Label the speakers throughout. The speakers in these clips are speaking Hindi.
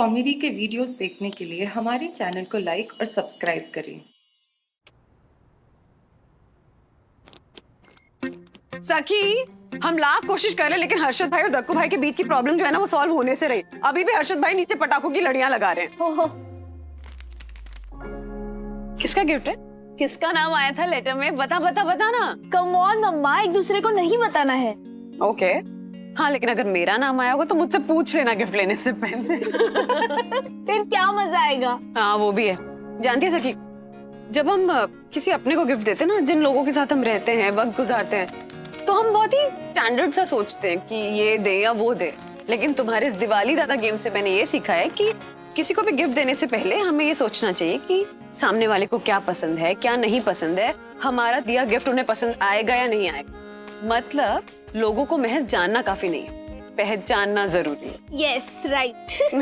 Speaker 1: कॉमेडी के वीडियोस देखने के लिए हमारे चैनल को लाइक और सब्सक्राइब करें।
Speaker 2: सखी, हम लाख कोशिश कर रहे हैं लेकिन हर्षद भाई और दक्कू भाई के बीच की प्रॉब्लम जो है ना वो सॉल्व होने से रही। अभी भी हर्षद भाई नीचे पटाखों की लड़ियां लगा रहे हैं।
Speaker 3: हो।
Speaker 2: किसका गिफ्ट है? किसका नाम आया था लेटर में? बता ना।
Speaker 3: कम ऑन मम्मा, एक दूसरे को नहीं बताना है।
Speaker 2: ओके। हाँ, लेकिन अगर मेरा नाम आया होगा तो मुझसे पूछ लेना गिफ्ट लेने से पहले।
Speaker 3: फिर क्या मजा आएगा।
Speaker 2: हाँ वो भी है। जानती है सखी, जब हम किसी अपने को गिफ्ट देते हैं ना, जिन लोगों के साथ हम रहते हैं, वक्त गुजारते हैं, तो हम बहुत ही स्टैंडर्ड सा सोचते हैं कि ये दे या वो दे। लेकिन तुम्हारे दिवाली दादा गेम से मैंने ये सीखा है कि किसी को भी गिफ्ट देने से पहले हमें ये सोचना चाहिए कि सामने वाले को क्या पसंद है, क्या नहीं पसंद है, हमारा दिया गिफ्ट उन्हें पसंद आएगा या नहीं आएगा। मतलब लोगों को महज जानना काफी नहीं है, पहचानना जरूरी है।
Speaker 3: Yes right.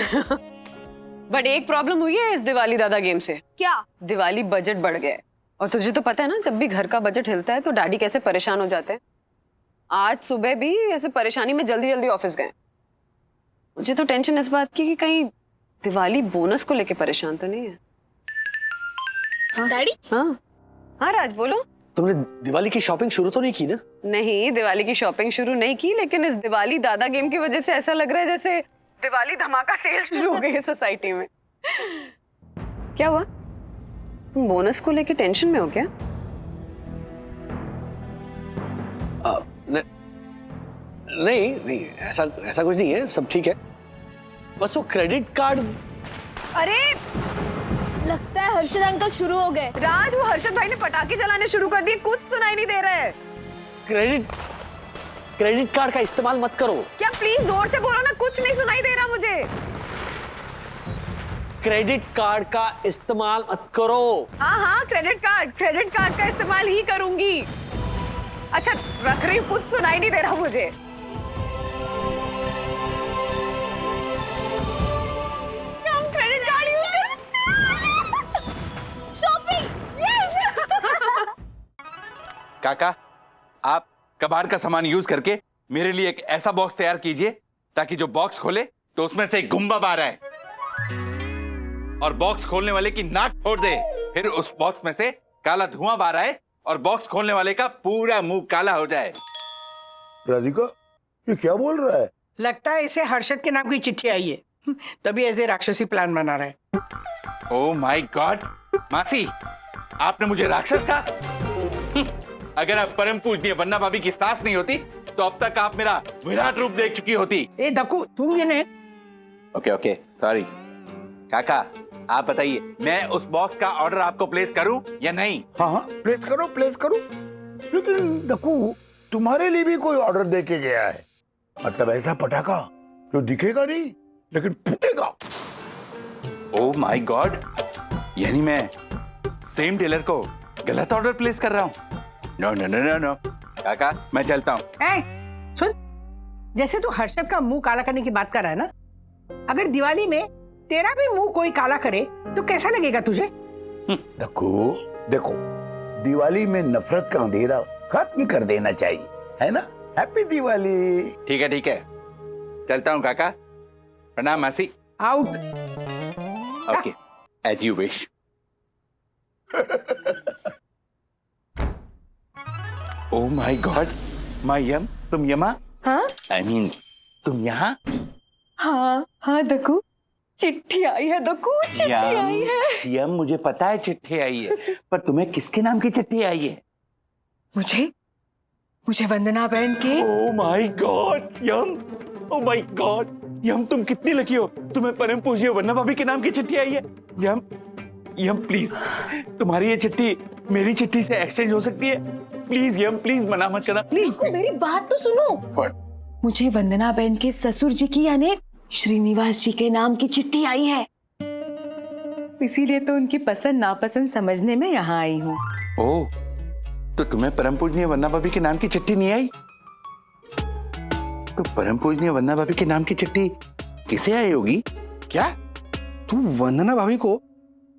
Speaker 2: बट एक प्रॉब्लम हुई है इस दिवाली दादा गेम से।
Speaker 3: क्या?
Speaker 2: दिवाली बजट बढ़ गया है। और तुझे तो पता है ना, जब भी घर का बजट हिलता है तो डैडी कैसे परेशान हो जाते हैं। आज सुबह भी ऐसे परेशानी में जल्दी ऑफिस गए। मुझे तो टेंशन इस बात की कि कहीं दिवाली बोनस को लेके परेशान तो नहीं है।
Speaker 3: हाँ? डैडी?
Speaker 2: हाँ राज बोलो।
Speaker 4: तुमने दिवाली की शॉपिंग शुरू तो नहीं की ना?
Speaker 2: नहीं, दिवाली की शॉपिंग शुरू नहीं की, लेकिन इस दिवाली दादा गेम की वजह से ऐसा लग रहा है जैसे दिवाली धमाका सेल शुरू हो गई है सोसाइटी में। क्या हुआ? तुम बोनस को लेके टेंशन में हो क्या?
Speaker 4: नहीं ऐसा कुछ नहीं है, सब ठीक है। बस वो क्रेडिट कार्ड।
Speaker 2: अरे
Speaker 3: लगता है हर्षद अंकल शुरू हो गए।
Speaker 2: राज, वो हर्षद भाई ने पटाखे चलाने शुरू कर दिए, कुछ सुनाई नहीं दे रहा है।
Speaker 4: क्रेडिट कार्ड का इस्तेमाल मत करो। क्या?
Speaker 2: प्लीज जोर से बोलो ना, कुछ नहीं सुनाई दे रहा मुझे।
Speaker 4: क्रेडिट कार्ड का इस्तेमाल मत करो।
Speaker 2: हाँ, क्रेडिट कार्ड का इस्तेमाल ही करूंगी। अच्छा रख रही हूँ, कुछ सुनाई नहीं दे रहा मुझे। हम क्रेडिट कार्ड यूज कर
Speaker 3: शॉपिंग।
Speaker 5: काका, आप कबाड़ का सामान यूज करके मेरे लिए एक ऐसा बॉक्स तैयार कीजिए ताकि जो बॉक्स खोले तो उसमें से एक गुम्बा बाहर आए और बॉक्स खोलने वाले की नाक फोड़ दे। फिर उस बॉक्स में से काला धुआं बाहर आए और बॉक्स खोलने वाले का पूरा मुंह काला हो जाए।
Speaker 6: राधिका, ये क्या बोल रहा है?
Speaker 7: लगता है इसे हर्षद के नाम की चिट्ठी आई है, तभी ऐसे राक्षसी प्लान बना रहा है।
Speaker 5: ओह माय गॉड, मासी, आपने मुझे राक्षस कहा? अगर आप परम पूजनीय वन्ना भाभी की सास नहीं होती तो अब तक आप मेरा विराट रूप देख चुकी होती।
Speaker 7: ए दक्कू, तुम ये नहीं।
Speaker 5: Okay sorry. काका, आप बताइए, मैं उस बॉक्स का ऑर्डर आपको प्लेस करूं या नहीं?
Speaker 6: हाँ, प्लेस करो। लेकिन डक्कू, तुम्हारे लिए भी कोई ऑर्डर दे के गया है। मतलब ऐसा पटाखा जो दिखेगा नहीं लेकिन फूटेगा।
Speaker 5: ओह माय गॉड, यानी मैं सेम टेलर को गलत ऑर्डर प्लेस कर रहा हूं। नो काका, मैं चलता हूं।
Speaker 7: सुन, जैसे तू हर्षद का मुंह काला करने की बात कर रहा है ना, अगर दिवाली में तेरा भी मुंह कोई काला करे तो कैसा लगेगा तुझे?
Speaker 6: डक्कू देखो, दिवाली में नफरत का अंधेरा खत्म कर देना चाहिए, है ना? हैप्पी दिवाली।
Speaker 5: ठीक है, चलता हूं काका। प्रणाम मासी।
Speaker 7: Out.
Speaker 5: Okay, as you wish. Oh my god, my यम, तुम यमा?
Speaker 2: हाँ?
Speaker 5: I mean, तुम यहाँ?
Speaker 2: हाँ दक्कू, चिट्ठी आई है दक्कू, चिट्ठी आई है।
Speaker 5: यम, मुझे पता है चिट्ठी आई है, पर तुम्हें किसके नाम की चिट्ठी आई है?
Speaker 7: मुझे वंदना बहन के।
Speaker 5: ओह माय गॉड यम, ओह माय गॉड यम, तुम कितनी लकी हो, तुम्हें परम पूज्य वन्ना भाभी के नाम की चिट्ठी आई है। यम प्लीज, तुम्हारी ये चिट्ठी मेरी चिट्ठी से एक्सचेंज हो सकती है? प्लीज यम, प्लीज मना मत करना प्लीज।
Speaker 3: मेरी बात तो सुनो। मुझे वंदना बहन के ससुर जी की यानी श्रीनिवास जी के नाम की चिट्ठी आई है,
Speaker 1: इसीलिए तो उनकी पसंद नापसंद समझने में यहाँ आई हूँ।
Speaker 5: ओह, तो तुम्हें परम पूजनीय वन्ना भाभी के नाम की चिट्ठी नहीं आई? तो परम पूजनीय वन्ना भाभी के नाम की चिट्ठी किसे आई होगी?
Speaker 4: क्या तू वंदना भाभी को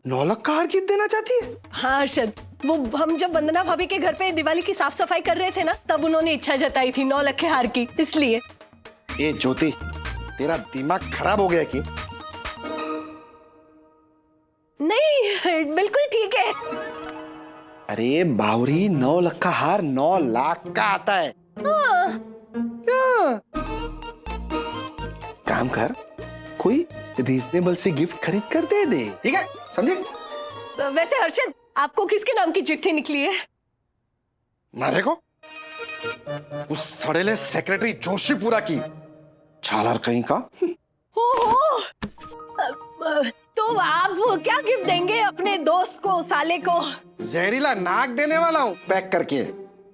Speaker 4: 9 लाख का हार गिफ्ट देना चाहती है?
Speaker 8: हाँ हर्षद, वो हम जब वंदना भाभी के घर पे दिवाली की साफ सफाई कर रहे थे ना, तब उन्होंने इच्छा जताई थी 9 लाख के हार की, इसलिए।
Speaker 4: ए ज्योति, तेरा दिमाग खराब हो गया कि
Speaker 8: नहीं बिल्कुल ठीक है।
Speaker 9: अरे बावरी, 9 लाख का हार 9 लाख का आता है। क्या? काम कर, कोई रीजनेबल सी गिफ्ट खरीद कर दे दे, ठीक है? समझे?
Speaker 8: वैसे हर्षद, आपको किसके नाम की चिट्ठी निकली है?
Speaker 9: मारे को उस सड़ेले सेक्रेटरी जोशीपुरा की, छालर कहीं का।
Speaker 8: ओहो, तो आप वो क्या गिफ्ट देंगे अपने दोस्त को, साले को?
Speaker 9: जहरीला नाक देने वाला हूँ पैक करके।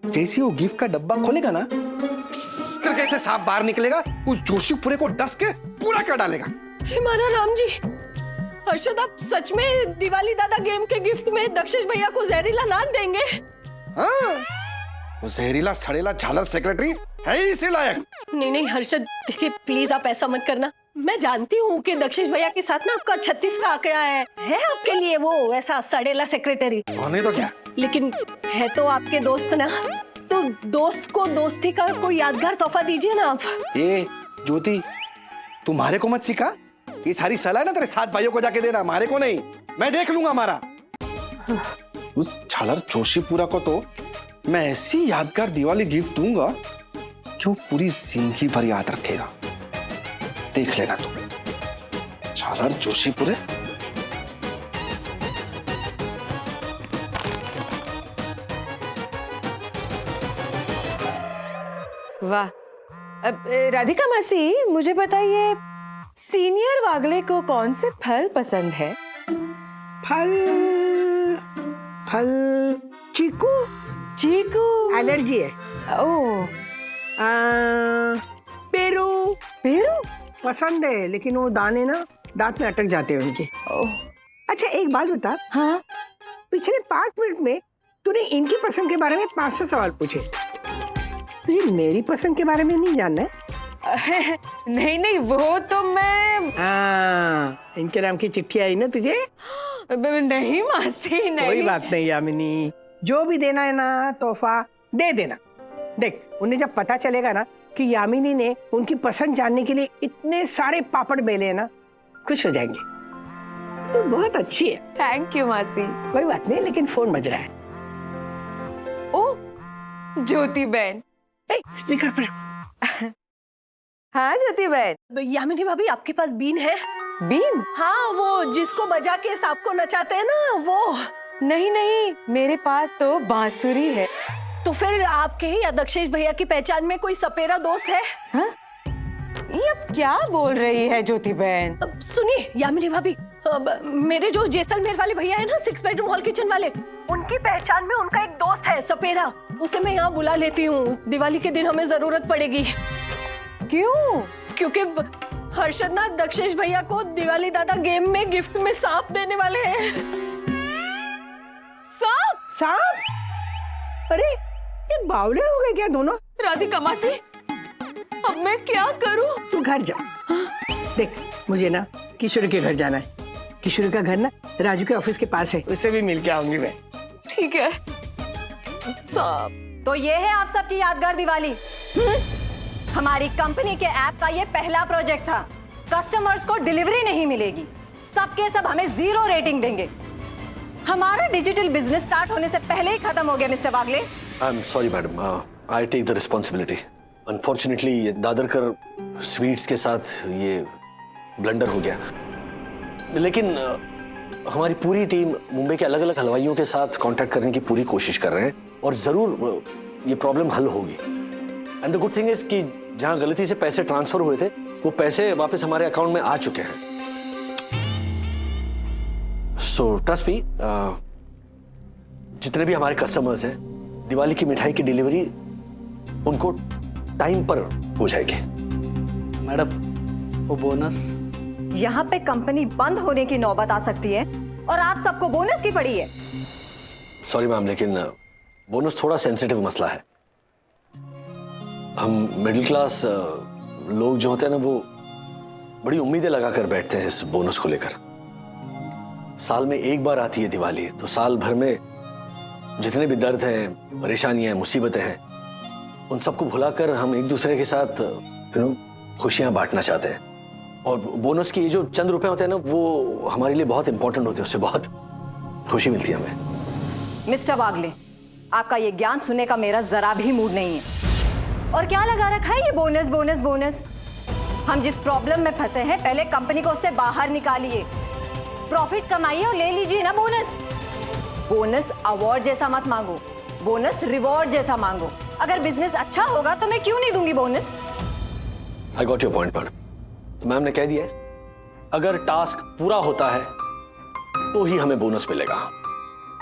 Speaker 9: जैसे वो गिफ्ट का डब्बा खोलेगा ना, करके ऐसे सांप बाहर निकलेगा, उस जोशीपुरे को डस के पूरा कर डालेगा।
Speaker 8: हिमाना राम जी, हर्षद आप सच में दिवाली दादा गेम के गिफ्ट में दक्षेश भैया को जहरीला नाक देंगे?
Speaker 9: हाँ, वो जहरीला सड़ेला झालर सेक्रेटरी है ही इसी लायक।
Speaker 8: नहीं हर्षद, देखिए प्लीज आप ऐसा मत करना। मैं जानती हूँ कि दक्षेश भैया के साथ ना आपका 36 का आंकड़ा है आपके लिए वो ऐसा सड़ेला सेक्रेटरी।
Speaker 9: नहीं तो क्या,
Speaker 8: लेकिन है तो आपके दोस्त ना, तो दोस्त को दोस्ती का कोई यादगार तोहफा दीजिए ना आप।
Speaker 9: ए ज्योति, तुम्हारे को मत सिखा, ये सारी सलाह ना तेरे 7 भाइयों को जाके देना, हमारे को नहीं। मैं देख लूंगा हमारा। उस झालर जोशीपुरा को तो मैं ऐसी यादगार दिवाली गिफ्ट दूंगा कि वो पूरी जिंदगी भर याद रखेगा। देख लेना तू, झालर जोशीपुरे।
Speaker 1: वाह। अब राधिका मासी, मुझे बताइए सीनियर वागले को कौन से फल पसंद है?
Speaker 7: फल चीकू।
Speaker 1: चीकू
Speaker 7: एलर्जी है।
Speaker 1: ओह,
Speaker 7: पेरू
Speaker 1: पेरू
Speaker 7: पसंद है, लेकिन वो दाने ना दांत में अटक जाते हैं उनके।
Speaker 1: ओह,
Speaker 7: अच्छा एक बात बता,
Speaker 1: हाँ
Speaker 7: पिछले 5 मिनट में तूने इनकी पसंद के बारे में 500 सवाल पूछे, तुझे मेरी पसंद के बारे में नहीं जानना है?
Speaker 1: नहीं वो तो मैं
Speaker 7: इनके नाम की चिट्ठी आई ना तुझे?
Speaker 1: नहीं मासी, नहीं।
Speaker 7: कोई बात नहीं यामिनी, जो भी देना है ना तोहफा दे देना। देख, उन्हें जब पता चलेगा ना कि यामिनी ने उनकी पसंद जानने के लिए इतने सारे पापड़ बेले हैं ना, खुश हो जाएंगे। तो बहुत अच्छी है।
Speaker 1: थैंक यू मासी।
Speaker 7: कोई बात नहीं, लेकिन फोन बज रहा है।
Speaker 1: ओ, ज्योति बहन।
Speaker 7: स्पीकर पर।
Speaker 1: हाँ ज्योति बहन।
Speaker 8: यामिनी भाभी, आपके पास बीन है?
Speaker 1: बीन?
Speaker 8: हाँ, वो जिसको बजा के सांप को नचाते हैं ना, वो।
Speaker 1: नहीं, मेरे पास तो बांसुरी है।
Speaker 8: तो फिर आपके या दक्षेश भैया की पहचान में कोई सपेरा दोस्त है?
Speaker 1: हाँ? ये अब क्या बोल रही है ज्योति बहन?
Speaker 8: सुनिए यामिनी भाभी, मेरे जो जैसलमेर वाले भैया है ना, 6 बेडरूम हॉल किचन वाले, उनकी पहचान में उनका एक दोस्त है सपेरा। उसे मैं यहाँ बुला लेती हूँ, दिवाली के दिन हमें जरूरत पड़ेगी।
Speaker 1: क्यों?
Speaker 8: क्योंकि हर्षद ना दक्षेश भैया को दिवाली दादा गेम में गिफ्ट में सांप देने वाले हैं।
Speaker 7: सांप? अरे ये बावले हो गए क्या दोनों?
Speaker 8: राधिका मासी, अब मैं क्या करूं?
Speaker 7: तू घर जा। देख, मुझे ना किशोरी के घर जाना है। किशोरी का घर ना राजू के ऑफिस के पास है, उससे भी मिल के आऊंगी मैं।
Speaker 8: ठीक है।
Speaker 10: तो ये है आप सबकी यादगार दिवाली। हमारी कंपनी के ऐप का ये पहला प्रोजेक्ट था। कस्टमर्स को डिलीवरी नहीं मिलेगी, सबके सब हमें 0 रेटिंग देंगे। हमारा डिजिटल बिजनेस स्टार्ट होने से पहले ही खत्म हो गया mister Wagle.
Speaker 4: I am sorry madam, I take the responsibility. Unfortunately Dadarkar sweets के साथ ये ब्लंडर हो गया, लेकिन हमारी पूरी टीम मुंबई के अलग अलग हलवाइयों के साथ कांटेक्ट करने की पूरी कोशिश कर रहे हैं और जरूर ये प्रॉब्लम हल होगी। And the good thing is कि जहां गलती से पैसे ट्रांसफर हुए थे, वो पैसे वापस हमारे अकाउंट में आ चुके हैं। सो ट्रस्ट मी, जितने भी हमारे कस्टमर्स हैं, दिवाली की मिठाई की डिलीवरी उनको टाइम पर हो जाएगी।
Speaker 11: मैडम, वो बोनस?
Speaker 10: यहाँ पे कंपनी बंद होने की नौबत आ सकती है और आप सबको बोनस की पड़ी है।
Speaker 4: सॉरी मैम, लेकिन बोनस थोड़ा सेंसिटिव मसला है। हम मिडिल क्लास लोग जो होते हैं ना, वो बड़ी उम्मीदें लगा कर बैठते हैं इस बोनस को लेकर। साल में एक बार आती है दिवाली, तो साल भर में जितने भी दर्द हैं, परेशानियां, मुसीबतें हैं, उन सबको भुलाकर हम एक दूसरे के साथ खुशियां बांटना चाहते हैं। और बोनस के ये जो चंद रुपए होते हैं ना, वो हमारे लिए बहुत इंपॉर्टेंट होते हैं, उससे बहुत खुशी मिलती है हमें।
Speaker 10: मिस्टर वागले, आपका ये ज्ञान सुनने का मेरा जरा भी मूड नहीं है। और क्या लगा रखा है ये बोनस बोनस बोनस? हम जिस प्रॉब्लम में फंसे हैं, पहले कंपनी को उससे बाहर निकालिए, प्रॉफिट कमाइए और ले लीजिए ना बोनस। बोनस अवार्ड जैसा मत मांगो, बोनस रिवॉर्ड जैसा मांगो। अगर बिजनेस अच्छा होगा तो मैं क्यों नहीं दूंगी bonus?
Speaker 4: I got your point madam. तो मैम ने कह दिया है, अगर टास्क पूरा होता है तो ही हमें बोनस मिलेगा,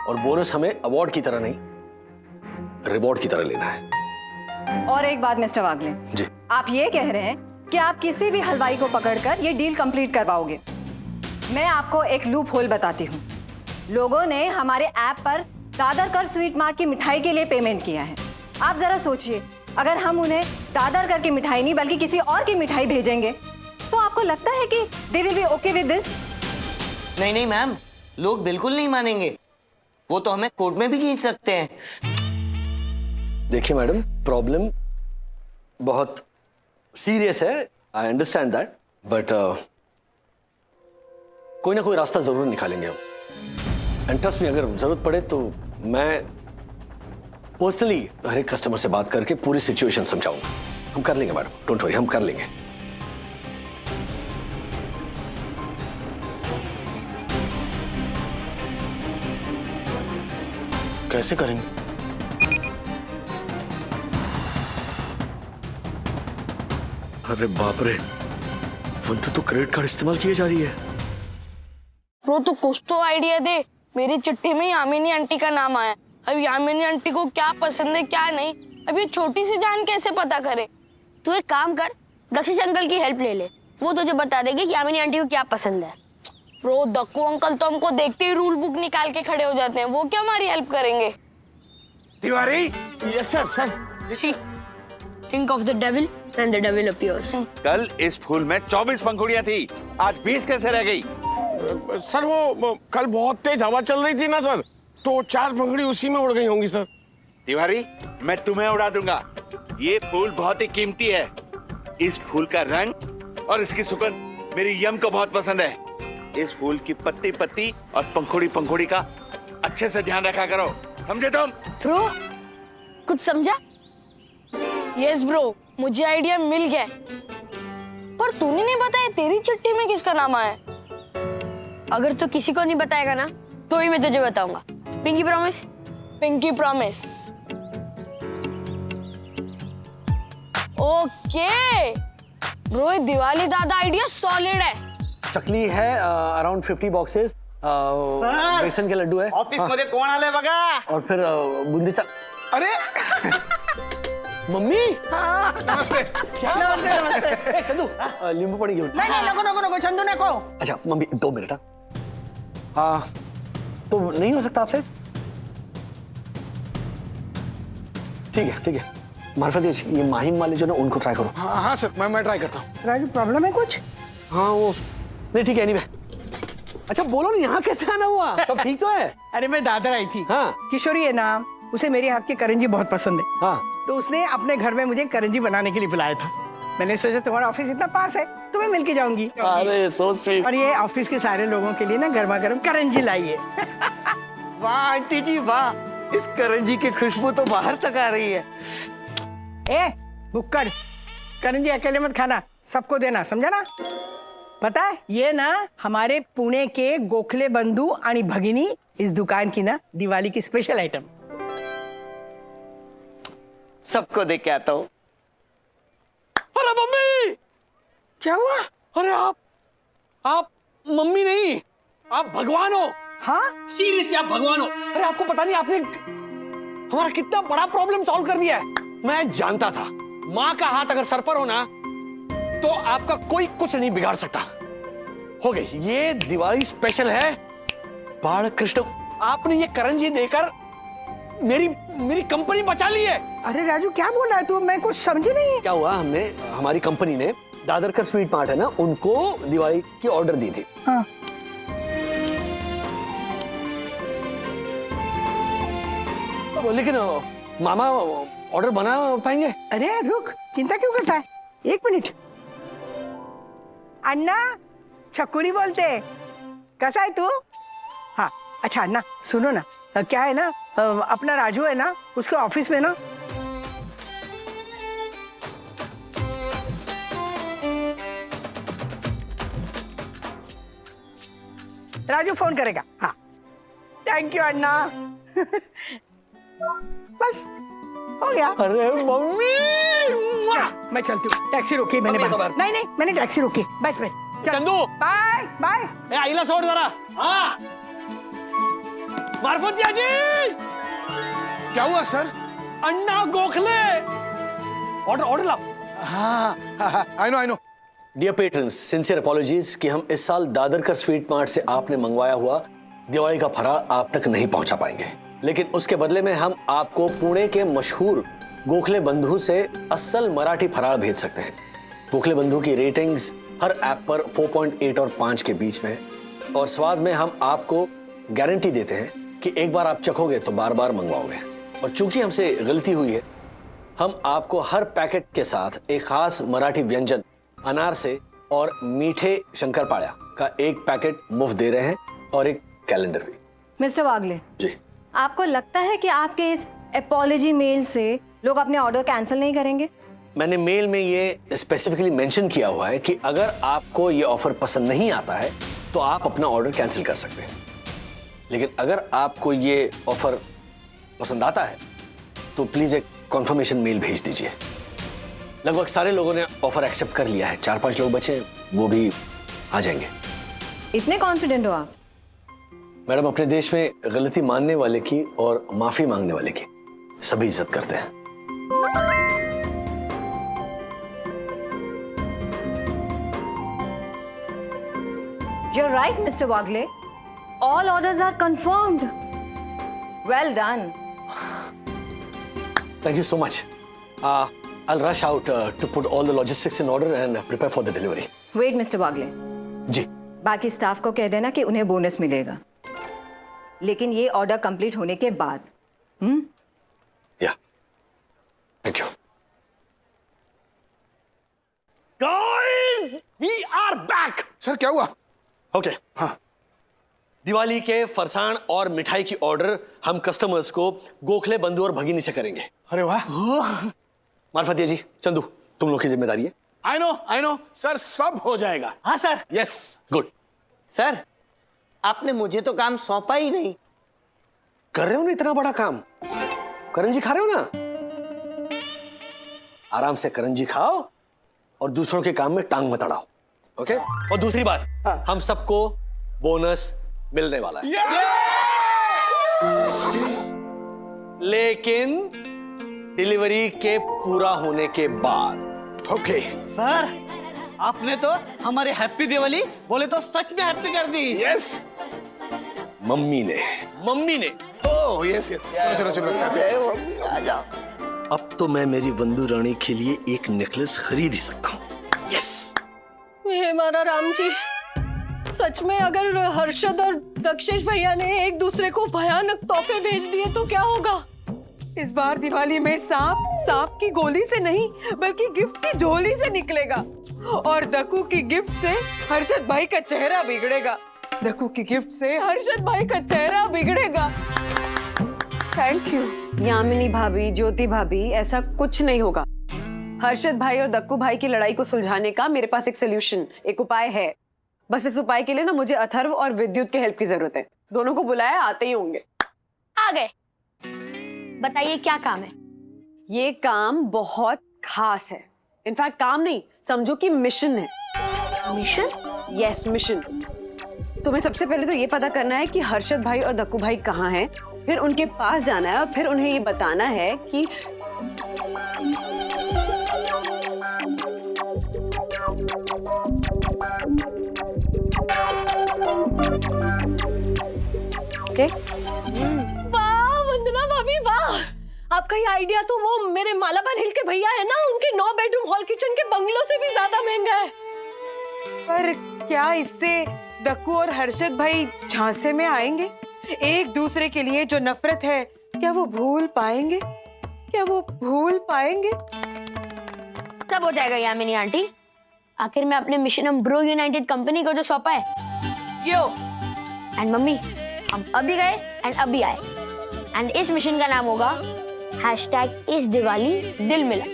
Speaker 4: और बोनस हमें अवार्ड की तरह नहीं, रिवॉर्ड की तरह लेना है।
Speaker 10: और एक बात मिस्टर वागले
Speaker 4: जी,
Speaker 10: आप ये कह रहे हैं कि आप किसी भी हलवाई को पकड़कर ये डील कंप्लीट करवाओगे। मैं आपको एक लूप होल बताती हूँ। लोगों ने हमारे ऐप पर दादरकर स्वीट मार्ट की मिठाई के लिए पेमेंट किया है। आप जरा सोचिए, अगर हम उन्हें दादरकर की मिठाई नहीं बल्कि किसी और की मिठाई भेजेंगे तो आपको लगता है कि they will be okay with this?
Speaker 11: नहीं नहीं मैम, लोग बिल्कुल नहीं मानेंगे, वो तो हमें कोर्ट में भी खींच सकते हैं।
Speaker 4: देखिए मैडम, प्रॉब्लम बहुत सीरियस है, आई अंडरस्टैंड दैट, बट कोई ना कोई रास्ता जरूर निकालेंगे हम। एंड ट्रस्ट में, अगर जरूरत पड़े तो मैं पर्सनली हर एक कस्टमर से बात करके पूरी सिचुएशन समझाऊंगा। हम कर लेंगे मैडम, डोंट वरी, हम कर लेंगे।
Speaker 9: कैसे करेंगे?
Speaker 4: अरे बाप रे, वंदना तो क्रेडिट कार्ड इस्तेमाल किए जा रही है।
Speaker 12: ब्रो तू कुछ तो आइडिया दे। मेरी चिट्ठी में यामिनी आंटी का नाम आया। अब यामिनी आंटी को क्या पसंद है क्या नहीं, अब ये छोटी सी जान कैसे पता करे?
Speaker 13: तू एक काम कर, दक्षिश अंकल की हेल्प ले ले, वो तुझे बता देगी कि यामिनी आंटी को क्या पसंद है।
Speaker 12: ब्रो दक्कू अंकल तो हमको देखते ही रूल बुक निकाल के खड़े हो जाते हैं, वो क्या हमारी हेल्प करेंगे?
Speaker 6: Tiwari. Yes sir.
Speaker 13: See think of the devil and the devil appears.
Speaker 5: कल इस फूल में 24 पंखुड़ियां थी, आज 20 कैसे रह गई?
Speaker 6: सर वो कल बहुत तेज हवा चल रही थी ना सर, तो 4 पंखुड़ी उसी में उड़ गई होंगी सर।
Speaker 5: तिवारी, मैं तुम्हें उड़ा दूंगा। ये फूल बहुत ही कीमती है। इस फूल का रंग और इसकी सुगंध मेरी यम को बहुत पसंद है। इस फूल की पत्ती पत्ती और पंखुड़ी पंखुड़ी का अच्छे से ध्यान रखा करो, समझे तुम?
Speaker 13: ब्रो कुछ समझा?
Speaker 12: यस ब्रो, मुझे आइडिया मिल गया। पर तूने नहीं बताया तेरी चिट्ठी में किसका नाम आया?
Speaker 13: अगर तू किसी को नहीं बताएगा ना तो ही मैं तुझे बताऊंगा। Pinky promise?
Speaker 12: Pinky promise. Okay bro, Diwali दादा आइडिया सॉलिड है।
Speaker 4: चकली है, अराउंड 50 बॉक्सेस, बेसन के लड्डू है
Speaker 11: ऑफिस मध्ये कोण आले बघा?
Speaker 4: और फिर बुंदीचा। अरे मम्मी,
Speaker 7: नमस्ते।
Speaker 4: ए, चंदू, नींबू पानी घेऊन।
Speaker 7: नहीं नको चंदू नको।
Speaker 4: अच्छा मम्मी 2 मिनट। हाँ, तो नहीं हो सकता आपसे? ठीक है, मार्फत ये माहिम वाले जो ना, उनको ट्राई करो।
Speaker 6: हाँ सर, मैं ट्राई करता हूँ।
Speaker 7: राजू प्रॉब्लम है कुछ?
Speaker 4: हाँ वो नहीं, ठीक है, एनीवे। अच्छा बोलो ना, यहाँ कैसे आना हुआ? सब ठीक तो है?
Speaker 7: अरे मैं दादर आई थी।
Speaker 4: हाँ।
Speaker 7: किशोरी है ना, उसे मेरे हाथ की करंजी बहुत पसंद है।
Speaker 4: हाँ।
Speaker 7: तो उसने अपने घर में मुझे करंजी बनाने के लिए बुलाया था। मैंने सोचा तुम्हारा ऑफिस इतना पास है, तुम्हें मिल के जाऊंगी।
Speaker 4: अरे सो स्वीट।
Speaker 7: और ये ऑफिस के सारे लोगों के लिए ना गर्मा गर्म करंजी लाई है।
Speaker 11: वाह आंटी जी वाह, इस करंजी की खुशबू तो बाहर तक आ रही है।
Speaker 7: ए बुक्कड़, करंजी अकेले मत खाना, सबको देना, समझा ना? पता है ये ना हमारे पुणे के गोखले बंधु आणि भगिनी इस दुकान की ना दिवाली की स्पेशल आइटम।
Speaker 11: सबको दे के आता हूँ।
Speaker 4: अरे मम्मी,
Speaker 7: क्या हुआ?
Speaker 4: अरे आप मम्मी नहीं, आप भगवान हो।
Speaker 7: हाँ
Speaker 4: सीरियसली आप भगवान हो। अरे आपको पता नहीं, आपने हमारा कितना बड़ा प्रॉब्लम सॉल्व कर दिया है। मैं जानता था माँ का हाथ अगर सर पर हो ना तो आपका कोई कुछ नहीं बिगाड़ सकता। हो गई, ये दिवाली स्पेशल है। बाल कृष्ण, आपने ये करंजी देकर मेरी कंपनी बचा ली है।
Speaker 7: अरे राजू क्या बोल रहा है तू? मैं कुछ समझी नहीं।
Speaker 4: क्या हुआ, हमारी कंपनी ने दादरकर स्वीट मार्ट है ना, उनको दिवाली की ऑर्डर दी थी।
Speaker 7: हाँ।
Speaker 4: लेकिन मामा ऑर्डर बना पाएंगे?
Speaker 7: अरे रुक, चिंता क्यों करता है? 1 मिनट। अन्ना, छकुली बोलते। कैसा है तू? हाँ अच्छा अन्ना सुनो ना, क्या है ना, अपना राजू है ना, उसके ऑफिस में ना राजू फोन करेगा। हाँ थैंक यू अन्ना। बस हो गया।
Speaker 4: अरे मम्मी,
Speaker 7: मैं चलती हूँ, टैक्सी रोकी मैंने। नहीं नहीं मैंने टैक्सी रोकी, बैठ बैठ।
Speaker 4: Chandu
Speaker 7: bye bye.
Speaker 4: आईला सोड जरा। हाँ मार्फतिया जी,
Speaker 9: क्या हुआ सर?
Speaker 4: अन्ना गोखले, ऑर्डर लाओ।
Speaker 9: हाँ I know.
Speaker 4: Dear patrons, sincere apologies कि हम इस साल दादरकर स्वीट मार्ट से आपने मंगवाया हुआ दिवाली का फरार आप तक नहीं पहुंचा पाएंगे, लेकिन उसके बदले में हम आपको पुणे के मशहूर गोखले बंधु से असल मराठी फरार भेज सकते हैं। गोखले बंधु की रेटिंग्स हर ऐप पर 4.8 और 5 के बीच में, और स्वाद में हम आपको गारंटी देते हैं कि एक बार आप चखोगे तो बार बार मंगवाओगे। और चूंकि हमसे गलती हुई है, हम आपको हर पैकेट के साथ एक खास मराठी व्यंजन अनार से और मीठे शंकरपाड़ा का एक पैकेट मुफ्त दे रहे हैं, और एक कैलेंडर भी।
Speaker 10: मिस्टर वागले
Speaker 4: जी,
Speaker 10: आपको लगता है कि आपके इस अपॉलॉजी मेल से लोग अपने ऑर्डर कैंसिल नहीं करेंगे?
Speaker 4: मैंने मेल में ये स्पेसिफिकली मेंशन किया हुआ है कि अगर आपको ये ऑफर पसंद नहीं आता है तो आप अपना ऑर्डर कैंसिल कर सकते हैं, लेकिन अगर आपको ये ऑफर पसंद आता है तो प्लीज एक कॉन्फर्मेशन मेल भेज दीजिए। लगभग सारे लोगों ने ऑफर एक्सेप्ट कर लिया है, 4-5 लोग बचे हैं, वो भी आ जाएंगे।
Speaker 10: इतने कॉन्फिडेंट हो आप?
Speaker 4: मैडम, अपने देश में गलती मानने वाले की और माफी मांगने वाले की सभी इज्जत करते हैं।
Speaker 10: You're right, Mr. Wagle. All orders are confirmed. Well done.
Speaker 4: Thank you so much. I'll rush out to put all the logistics in order and prepare for the delivery.
Speaker 10: Wait, Mr. Wagle.
Speaker 4: जी।
Speaker 10: बाकी स्टाफ को कह देना कि उन्हें बोनस मिलेगा, लेकिन ये ऑर्डर कंप्लीट होने के बाद।
Speaker 4: या, thank you. Guys, we are back.
Speaker 9: Sir क्या हुआ?
Speaker 4: ओके, हाँ। दिवाली के फरसाण और मिठाई की ऑर्डर हम कस्टमर्स को गोखले बंधु और भगिनी से करेंगे।
Speaker 9: अरे वाह।
Speaker 4: मार्फतिया जी, चंदू, तुम लोग की जिम्मेदारी है।
Speaker 6: आई नो सर, सब हो जाएगा।
Speaker 11: हाँ सर।
Speaker 4: Yes, good.
Speaker 11: सर आपने मुझे तो काम सौंपा ही नहीं।
Speaker 4: कर रहे हो ना इतना बड़ा काम, करंजी खा रहे हो ना, आराम से करंजी खाओ और दूसरों के काम में टांग मत अड़ाओ। ओके? और दूसरी बात, हम सबको बोनस मिलने वाला है, लेकिन डिलीवरी के पूरा होने के बाद।
Speaker 6: ओके
Speaker 11: सर आपने तो हमारी हैप्पी दिवाली बोले तो सच में हैप्पी कर दी।
Speaker 6: यस,
Speaker 4: मम्मी ने
Speaker 6: ओह यस, चलो
Speaker 4: अब तो मैं मेरी बंधु रानी के लिए एक नेकलेस खरीद ही सकता हूँ। यस।
Speaker 8: हे हमारा राम जी, सच में अगर हर्षद और दक्षेश भैया ने एक दूसरे को भयानक तोहफे भेज दिए तो क्या होगा?
Speaker 1: इस बार दिवाली में सांप की गोली से नहीं बल्कि गिफ्ट की झोली से निकलेगा, और दक्कू की गिफ्ट से हर्षद भाई का चेहरा बिगड़ेगा। दक्कू की गिफ्ट से हर्षद भाई का चेहरा बिगड़ेगा। Thank you.
Speaker 2: यामिनी भाभी, ज्योति भाभी, ऐसा कुछ नहीं होगा। हर्षद भाई और दक्कू भाई की लड़ाई को सुलझाने का मेरे पास एक सोल्यूशन, एक उपाय है। बस इस उपाय के लिए ना मुझे अथर्व और विद्युत के हेल्प की जरूरत है। दोनों को बुलाया, आते ही होंगे।
Speaker 13: आ गए, बताइए क्या काम है?
Speaker 2: ये काम बहुत खास है। इनफैक्ट काम नहीं, समझो कि मिशन है।
Speaker 13: मिशन?
Speaker 2: Yes, mission. तुम्हें सबसे पहले तो ये पता करना है कि हर्षद भाई और दक्कू भाई कहाँ हैं, फिर उनके पास जाना है और फिर उन्हें ये बताना है कि ओके।
Speaker 8: वाह वंदना भाभी वाह, आपका ये आइडिया तो वो मेरे मालाबार हिल के भैया है ना, उनके 9 बेडरूम हॉल किचन के बंगलों से भी ज्यादा महंगा है।
Speaker 1: पर क्या इससे दक्कू और हर्षद भाई झांसे में आएंगे? एक दूसरे के लिए जो नफरत है, क्या वो भूल पाएंगे?
Speaker 13: सब हो जाएगा यामिनी आंटी। आखिर में अपने मिशन हम ब्रो यूनाइटेड कंपनी को जो सौंपा है।
Speaker 12: क्यों?
Speaker 13: एंड मम्मी हम अभी गए एंड अभी आए एंड इस मिशन का नाम होगा #इस दिवाली दिल मिला।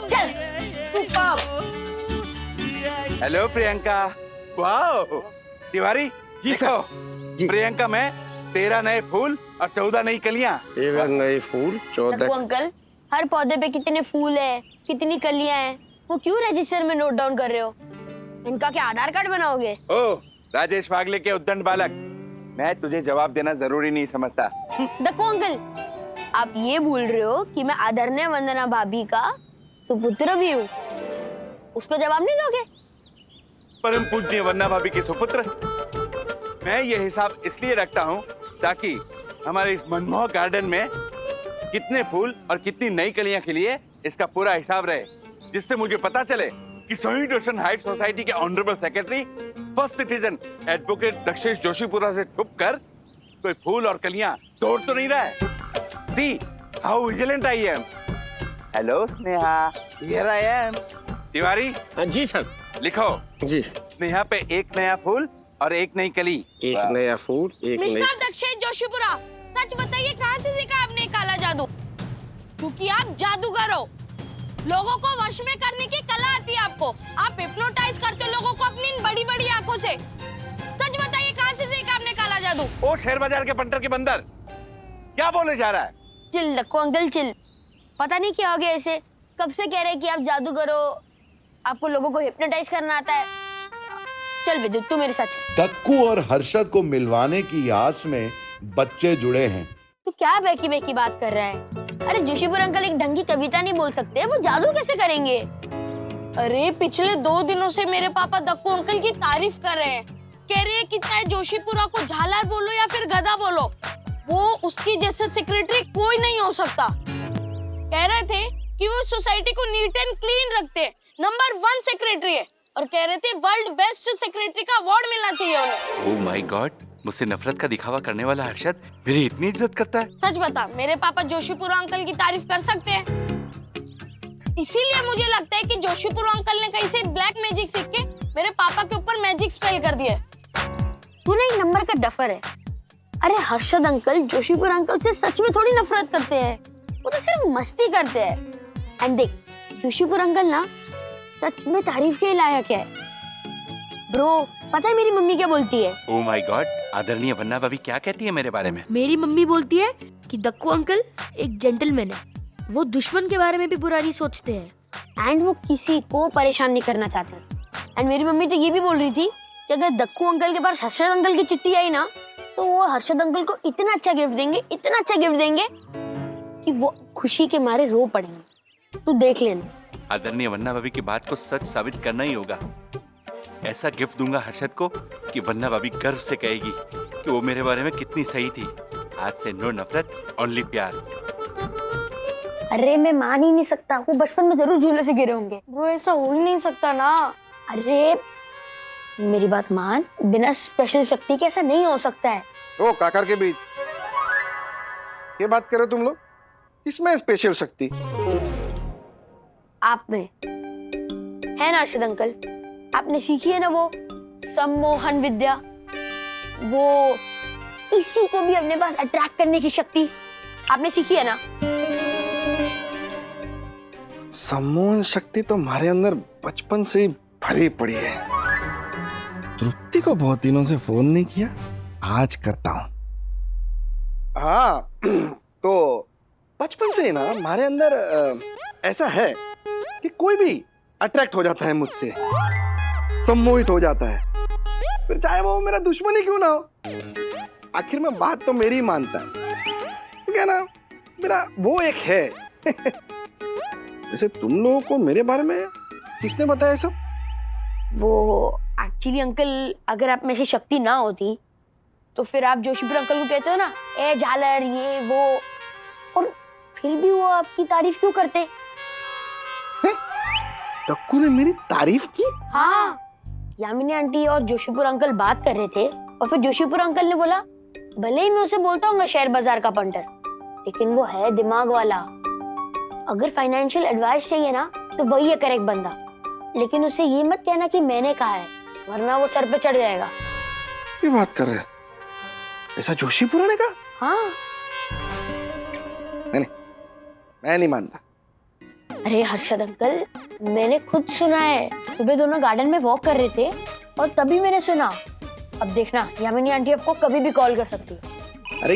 Speaker 13: चल
Speaker 5: हेलो प्रियंका। वाओ तिवारी
Speaker 9: जी
Speaker 5: देखो,
Speaker 9: जी।
Speaker 5: प्रियंका में 13 नए फूल और 14 नई कलियां।
Speaker 9: 13 नए फूल, 14।
Speaker 13: देखो अंकल, हर पौधे पे कितने फूल है, कितनी कलियां हैं, वो क्यों रजिस्टर में नोट डाउन कर रहे हो? इनका क्या आधार कार्ड बनाओगे?
Speaker 5: ओ राजेश फागले के उद्दंड बालक, मैं तुझे जवाब देना जरूरी नहीं समझता।
Speaker 13: देखो अंकल, आप ये भूल रहे हो कि मैं आदरणीय वंदना भाभी का सुपुत्र भी हूँ। उसको जवाब नहीं दोगे?
Speaker 5: परम पूज्य वंदना भाभी के सुपुत्र। मैं ये हिसाब इसलिए रखता हूँ ताकि हमारे इस मनमोहक गार्डन में कितने फूल और कितनी नई कलियां खिली है इसका पूरा हिसाब रहे, जिससे मुझे पता चले कि सोहित रोशन हाइट सोसाइटी के honourable secretary first citizen advocate Dakshesh Joshipura से छुप कर कोई फूल और कलियां तोड़ तो नहीं रहा है। See how vigilant I am. Hello Sneha, here I am. Tiwari
Speaker 9: ji sir.
Speaker 5: लिखो
Speaker 9: जी।
Speaker 5: स्नेहा पे एक नया फूल और एक नई कली।
Speaker 9: एक नया फूल, एक नई।
Speaker 12: मिस्टर दक्षेश जोशीपुरा, सच बताइए कहाँ से सीखा आपने काला जादू? क्योंकि आप जादूगर हो, लोगों को वश में करने की कला आती है आपको। आप हिप्नोटाइज करते हो लोगों को अपनी इन बड़ी बड़ी आंखों से। सच बताइए कहाँ से सीखा आपने काला जादू?
Speaker 5: ओ शेर बाजार के पंटर के बंदर, क्या बोले जा रहा है?
Speaker 13: चिल रखो अंकल, चिल। पता नहीं क्या हो गया ऐसे, कब से कह रहे हैं कि आप जादूगर हो, आपको लोगों को हिप्नोटाइज करना आता है। चल विद्युत, तू मेरे साथ चल।
Speaker 14: दक्कू और हर्षद को मिलवाने की आस में बच्चे जुड़े हैं।
Speaker 13: तू क्या बहकी बहकी बात कर रहा है? अरे जोशीपुर अंकल एक ढंग की कविता नहीं बोल सकते, वो जादू कैसे करेंगे?
Speaker 12: अरे पिछले 2 दिनों से मेरे पापा दक्कू अंकल की तारीफ कर रहे हैं। कह रहे हैं कि चाहे जोशीपुरा को झालर बोलो या फिर गधा बोलो, वो उसकी जैसे सेक्रेटरी कोई नहीं हो सकता। कह रहे थे कि वो सोसाइटी को नीट एंड क्लीन रखते हैं, नंबर 1 सेक्रेटरी है, और कह रहे थे वर्ल्ड बेस्ट सेक्रेटरी का अवार्ड मिलना चाहिए उन्हें।
Speaker 5: ओह माय गॉड, मुझसे नफरत का दिखावा करने वाला हर्षद मेरी इतनी इज्जत करता है।
Speaker 12: सच बता, मेरे पापा जोशीपुरा अंकल की तारीफ कर सकते हैं? इसीलिए मुझे लगता है कि जोशीपुरा अंकल ने कहीं से ब्लैक मैजिक सीख के मेरे पापा के ऊपर मैजिक स्पेल कर दिया।
Speaker 13: तू ना एक नंबर का डफर है। अरे हर्षद अंकल जोशीपुर अंकल से सच में थोड़ी नफरत करते हैं, वो तो सिर्फ मस्ती करते हैं। एंड देख, जोशीपुर अंकल ना सच में तारीफ के लायक है। ब्रो, पता है मेरी मम्मी क्या बोलती है?
Speaker 5: ओह माय गॉड, आदरणीय वंदना भाभी क्या कहती है मेरे बारे में?
Speaker 8: मेरी मम्मी बोलती है कि दक्कू अंकल एक जेंटलमैन है, वो दुश्मन के बारे में भी बुरा नहीं सोचते हैं
Speaker 13: एंड वो किसी को परेशान नहीं करना चाहते। एंड मेरी मम्मी तो ये भी बोल रही थी कि अगर दक्कू अंकल के पास हर्षद अंकल की चिट्ठी आई ना, तो वो हर्षद अंकल को इतना अच्छा गिफ्ट देंगे, इतना अच्छा गिफ्ट देंगे कि वो खुशी के मारे रो पड़ेंगे। तू देख लेना।
Speaker 5: आदरणीय वंदना भाभी की बात को सच साबित करना ही होगा। ऐसा गिफ्ट दूंगा हर्षद को कि वंदना भाभी गर्व से कहेगी कि वो मेरे बारे में कितनी सही थी। आज से नो नफरत, ओनली प्यार।
Speaker 13: अरे मैं मान ही नहीं सकता, वो बचपन में जरूर झूले से गिरे होंगे।
Speaker 12: ब्रो ऐसा हो ही नहीं सकता ना।
Speaker 13: अरे मेरी बात मान, बिना स्पेशल शक्ति के ऐसा नहीं हो सकता है।
Speaker 9: ओ काकर के बीच ये बात करो तुम लोग, इसमें स्पेशल शक्ति
Speaker 13: आप में है ना हर्षद अंकल? आपने सीखी है ना वो सम्मोहन विद्या, वो किसी को भी अपने पास अट्रैक्ट करने की शक्ति आपने सीखी है ना?
Speaker 9: सम्मोहन शक्ति तो हमारे अंदर बचपन से ही भरी पड़ी है। तृप्ति को बहुत दिनों से फोन नहीं किया, आज करता हूं। हाँ तो बचपन से ही ना हमारे अंदर ऐसा है कि कोई भी अट्रैक्ट हो जाता है मुझसे, सम्मोहित हो जाता है, फिर चाहे वो मेरा दुश्मन ही क्यों ना हो। आखिर में बात तो मेरी मानता है क्या ना, मेरा वो एक है। वैसे तुम लोगों को मेरे बारे में किसने बताया सब?
Speaker 13: वो एक्चुअली अंकल, अगर आप में से शक्ति ना होती तो फिर आप जोशीपुर अंकल को कहते हो ना, ए झालर ये वो, और फिर भी वो आपकी तारीफ क्यों करते?
Speaker 9: दक्कू ने मेरी तारीफ की?
Speaker 13: हाँ, यामिनी आंटी और जोशीपुर अंकल बात कर रहे थे और फिर जोशीपुर अंकल ने बोला, भले ही मैं उसे बोलता हूँ शेयर बाजार का पंटर, लेकिन वो है दिमाग वाला। अगर फाइनेंशियल एडवाइस चाहिए ना तो वही है करेक्ट बंदा। लेकिन उसे ये मत कहना कि मैंने कहा है, वरना वो सर पे चढ़ जाएगा।
Speaker 9: क्या बात कर रहे हैं? ऐसा जोशीपुरा ने कहा?
Speaker 13: हाँ।
Speaker 9: मैं नहीं मानता।
Speaker 13: अरे हर्षद अंकल, मैंने खुद सुना है। सुबह दोनों गार्डन में वॉक कर रहे थे और तभी मैंने सुना। अब देखना, यामिनी आंटी आपको कभी भी कॉल कर सकती है।
Speaker 9: अरे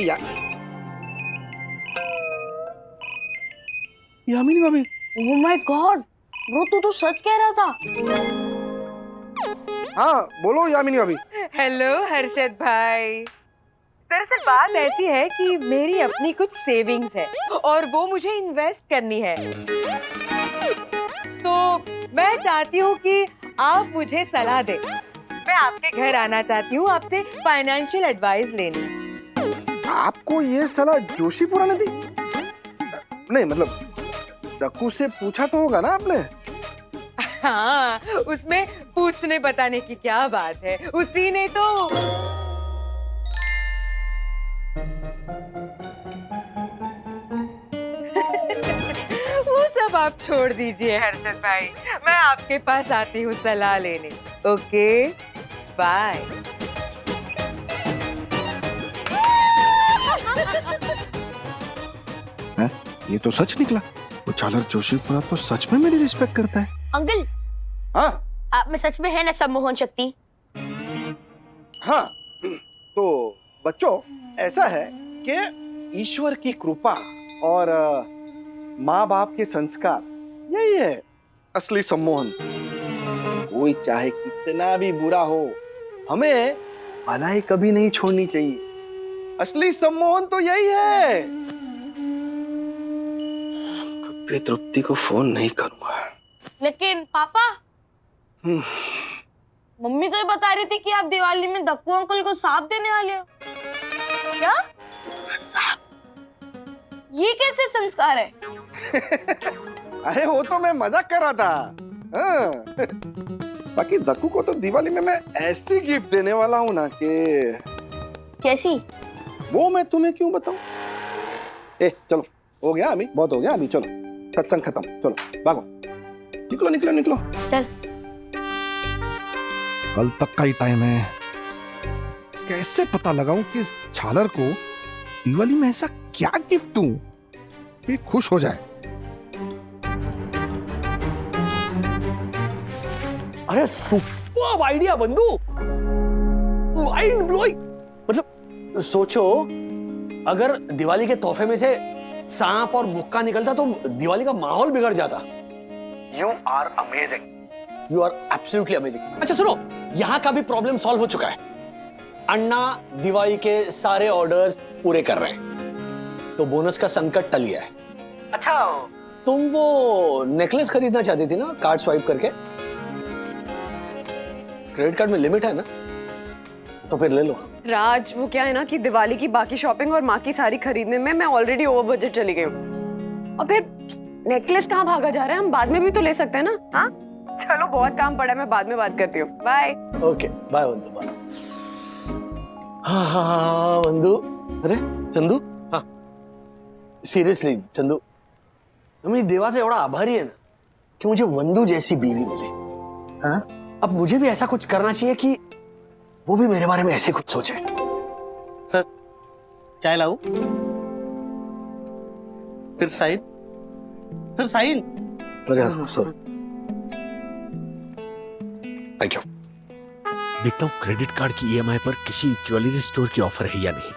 Speaker 9: यामिनी भाभी।
Speaker 13: ओह माय गॉड ब्रो, तू तो सच कह रहा था।
Speaker 9: हाँ बोलो यामिनी भाभी।
Speaker 1: हेलो हर्षद भाई। दरअसल बात ऐसी है कि मेरी अपनी कुछ सेविंग्स है और वो मुझे इन्वेस्ट करनी है, तो मैं चाहती हूँ कि आप मुझे सलाह दें। मैं आपके घर आना चाहती हूँ आपसे फाइनेंशियल एडवाइस लेने।
Speaker 9: आपको ये सलाह जोशीपुरा ने दी? नहीं मतलब दक्कू से पूछा तो होगा ना आपने?
Speaker 1: हाँ, उसमें पूछने बताने की क्या बात है, उसी ने तो। वो सब आप छोड़ दीजिए हर्षद भाई, मैं आपके पास आती हूँ सलाह लेने। Okay bye.
Speaker 9: ये तो सच निकला। वो चालक जोशीपुरा तो सच में मेरी रिस्पेक्ट करता है।
Speaker 13: अंकल,
Speaker 9: हाँ
Speaker 13: आप में सच में है ना सम्मोहन शक्ति?
Speaker 9: हाँ, तो बच्चों ऐसा है कि ईश्वर की कृपा और माँ बाप के संस्कार, यही है असली सम्मोहन। कोई चाहे कितना भी बुरा हो, हमें भलाई कभी नहीं छोड़नी चाहिए। असली सम्मोहन तो यही है। कभी तृप्ति को फोन नहीं करूंगा।
Speaker 12: लेकिन पापा, मम्मी तो ये बता रही थी कि आप दिवाली में दक्कू अंकल को सांप देने वाले हो। क्या? ये कैसे संस्कार है?
Speaker 9: अरे वो तो मैं मजाक कर रहा था। हाँ। बाकी दक्कू को तो दिवाली में मैं ऐसी गिफ्ट देने वाला हूँ ना कि।
Speaker 13: कैसी?
Speaker 9: वो मैं तुम्हें क्यों बताऊं? चलो हो गया अभी, बहुत हो गया अभी, चलो सत्संग खत्म, चलो भागो, निकलो निकलो निकलो।
Speaker 13: चल।
Speaker 9: कल तक का ही टाइम है। कैसे पता लगाऊं कि इस झालर को दिवाली में ऐसा क्या गिफ्ट दूं कि खुश हो जाए।
Speaker 4: अरे सुपर आइडिया बंधु, माइंड ब्लोइंग। मतलब सोचो, अगर दिवाली के तोहफे में से सांप और मुक्का निकलता तो दिवाली का माहौल बिगड़ जाता। You are amazing, you are absolutely amazing. अच्छा सुनो, यहाँ का भी प्रॉब्लम सॉल्व हो चुका है। अन्ना दिवाली के सारे ऑर्डर्स पूरे कर रहे हैं, तो बोनस का संकट टल गया है। अच्छा, तुम वो नेकलेस खरीदना चाहती थी ना कार्ड स्वाइप करके? क्रेडिट कार्ड में लिमिट है ना, तो फिर ले लो।
Speaker 2: राज, वो क्या है ना कि दिवाली की बाकी शॉपिंग और माँ की सारी खरीदने में मैं ऑलरेडी ओवर बजट चली गई हूँ, और फिर नेकलेस कहाँ भागा जा रहा है, हम बाद में भी तो ले सकते हैं ना। हाँ चलो, बहुत काम पड़ा है, मैं बाद में बात करती हूँ। बाय।
Speaker 4: ओके बाय बंधु, बाय। हाँ बंधु। अरे चंदू, हाँ सीरियसली चंदू, मैं देवा से एवढा आभारी है ना कि मुझे वंदू जैसी बीवी मिली। हाँ, अब मुझे भी ऐसा कुछ करना चाहिए कि वो भी मेरे बारे में ऐसे कुछ सोचे।
Speaker 11: सर चाय लाऊं? फिर साइन? Sir sign?
Speaker 4: अरे सॉरी, थैंक यू।
Speaker 15: देखता हूँ क्रेडिट कार्ड की ईएमआई पर किसी ज्वेलरी स्टोर की ऑफर है या नहीं।